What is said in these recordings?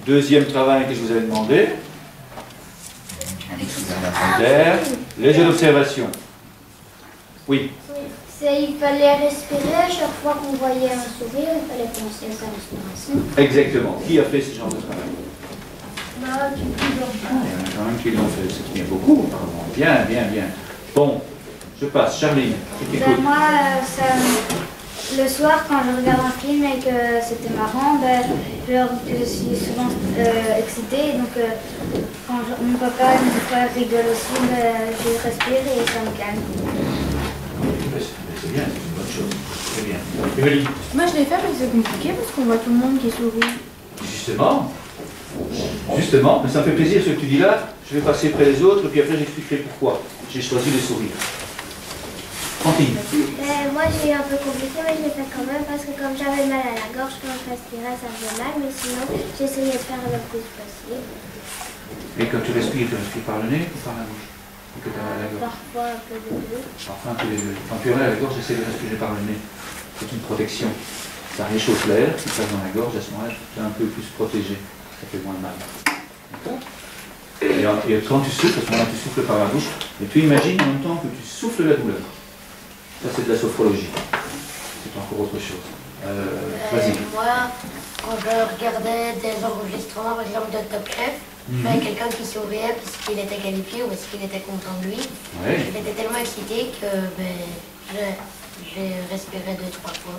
Deuxième travail que je vous avais demandé. Les jeux d'observation. Oui. Il fallait respirer à chaque fois qu'on voyait un sourire, il fallait penser à sa respiration. Exactement. Qui a fait ce genre de travail? Bah, il y en a quand même qui l'ont fait. C'est bien beaucoup, apparemment. Bien, bien, bien. Bon, je passe. Charline, je t'écoute. Moi, le soir, quand je regarde un film et que c'était marrant, je suis souvent excitée. Donc, quand mon papa et mon frère rigolent aussi, je respire et ça me calme. C'est bien, c'est une bonne chose. Très bien. Émilie? Moi je l'ai fait mais c'est compliqué parce qu'on voit tout le monde qui sourit. Justement, mais ça me fait plaisir ce que tu dis là. Je vais passer près des autres, puis après j'expliquerai pourquoi j'ai choisi le sourire. Fantine? Moi j'ai eu un peu compliqué, mais je l'ai fait quand même parce que comme j'avais mal à la gorge, quand je respirais, ça faisait mal, mais sinon j'essayais de faire le plus possible. Et quand tu respires par le nez ou par la bouche? Parfois un peu des deux. Parfois un peu des deux. Quand tu as mal à la gorge, j'essaie de respirer par le nez. C'est une protection. Ça réchauffe l'air, qui passe dans la gorge, à ce moment-là, tu es un peu plus protégé. Ça fait moins mal. D'accord? Et quand tu souffles, à ce moment-là, tu souffles par la bouche, et tu imagines en même temps que tu souffles la douleur. Ça, c'est de la sophrologie. C'est encore autre chose. Vas-y. Moi, quand je regardais des enregistrements, par exemple, de Top Chef, il y avait quelqu'un qui souriait parce qu'il était qualifié ou parce qu'il était content de lui. Ouais. J'étais tellement excité que j'ai respiré 2-3 fois.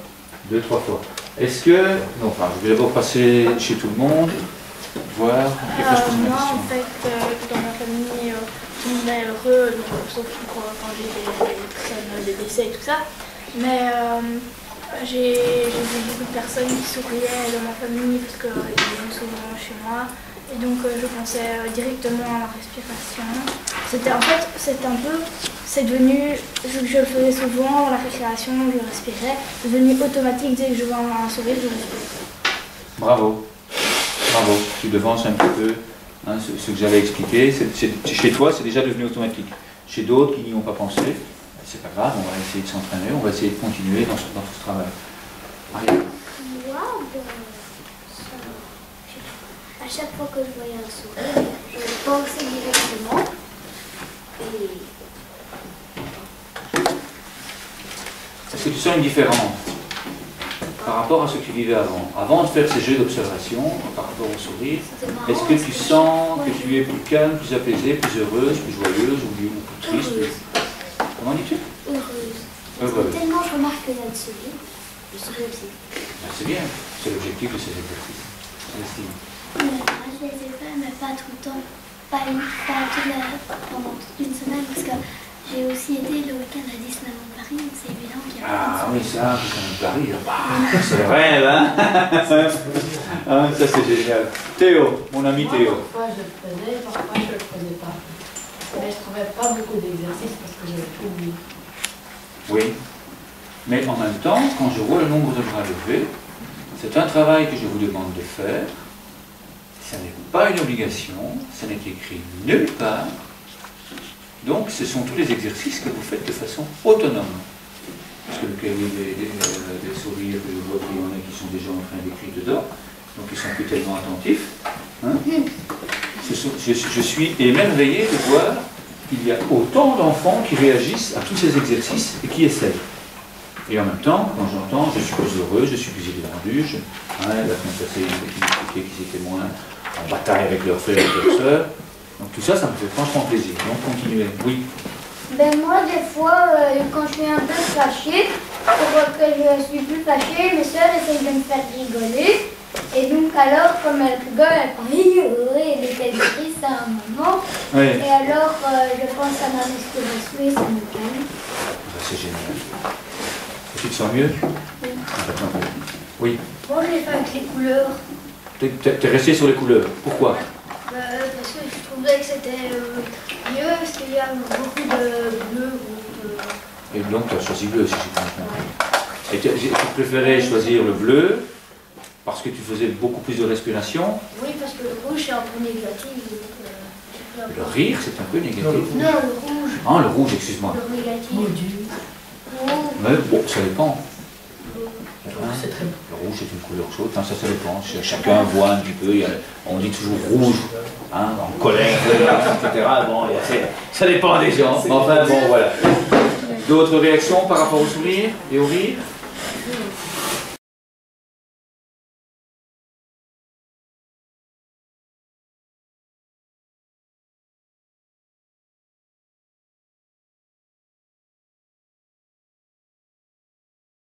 2-3 fois. Est-ce que... Non, enfin, je vais d'abord passer chez tout le monde, voir... Moi, en fait, dans ma famille, tout le monde est heureux, donc, sauf quand j'ai des décès et tout ça. Mais j'ai vu beaucoup de personnes qui souriaient dans ma famille parce qu'ils viennent souvent chez moi. Et donc je pensais directement à la respiration. C'est devenu, vu que je le faisais souvent, la respiration, je respirais, c'est devenu automatique. Dès que je vois un sourire, je respire. Bravo. Bravo. Tu devances un petit peu hein, ce que j'avais expliqué. Chez toi, c'est déjà devenu automatique. Chez d'autres qui n'y ont pas pensé, c'est pas grave, on va essayer de s'entraîner, on va essayer de continuer dans ce travail. Ariane. À chaque fois que je voyais un sourire, je pensais directement. Est-ce que tu sens une différence par rapport à ce que tu vivais avant? Avant de faire ces jeux d'observation, par rapport au sourire, est-ce que tu sens que tu es plus calme, plus apaisée, plus heureuse, plus joyeuse ou plus triste? Comment dis-tu? Heureuse. Tellement je remarque qu'il y a de sourire, je souris aussi. Ben, c'est bien, c'est l'objectif de ces exercices. Célestine. Moi je les ai fait, mais pas tout le temps, pendant toute une semaine, parce que j'ai aussi été le week-end à Disneyland Paris, donc c'est évident qu'il y a Ah oui, ça, Disneyland Paris, c'est le rêve, hein. Ah, ça c'est génial. Théo, mon ami Théo. Parfois je le faisais, parfois je le faisais pas. Mais je trouvais pas beaucoup d'exercices parce que j'avais tout oublié. Oui, mais en même temps, quand je vois le nombre de bras levés, c'est un travail que je vous demande de faire. Ça n'est pas une obligation, ça n'est écrit nulle part. Donc, ce sont tous les exercices que vous faites de façon autonome. Parce que le cahier des sourires, que je vois qu'il y en a qui sont déjà en train d'écrire dedans, donc ils sont plus tellement attentifs. Hein. Je suis émerveillé de voir qu'il y a autant d'enfants qui réagissent à tous ces exercices et qui essayent. Et en même temps, quand j'entends, je suis plus heureux, je suis plus étendu, la semaine passée, ils m'expliquaient qu'ils étaient moins en bataille avec leurs frères et leurs sœurs. Donc tout ça, ça me fait franchement plaisir. Donc continuez. Oui. Ben moi, des fois, quand je suis un peu fâchée, pour que je suis plus fâchée, mes soeurs essayent de me faire rigoler. Et donc alors, comme elles rigolent, elles font et les têtes tristes à un moment. Oui. Et alors, je pense à ma respiration et ça me calme. C'est génial. Tu te sens mieux? Oui. Oui. Moi, je l'ai fait avec les couleurs. T'es resté sur les couleurs. Pourquoi? Parce que je trouvais que c'était mieux, parce qu'il y a beaucoup de bleu, rouge. Et donc tu as choisi bleu, si j'ai bien compris. Et tu préférais choisir le bleu parce que tu faisais beaucoup plus de respiration? Oui, parce que le rouge, c'est un peu négatif. Le rire, c'est un peu négatif. Non, le rouge. Ah, le rouge, excuse-moi. Le négatif. Maudit. Mais bon, ça dépend. trouve que c'est très beau. Le rouge c'est une couleur chaude, enfin, ça dépend, chacun voit un petit peu, on dit toujours rouge, hein, en colère, etc. Bon, ça dépend des gens, mais enfin bon voilà. D'autres réactions par rapport au sourire et au rire?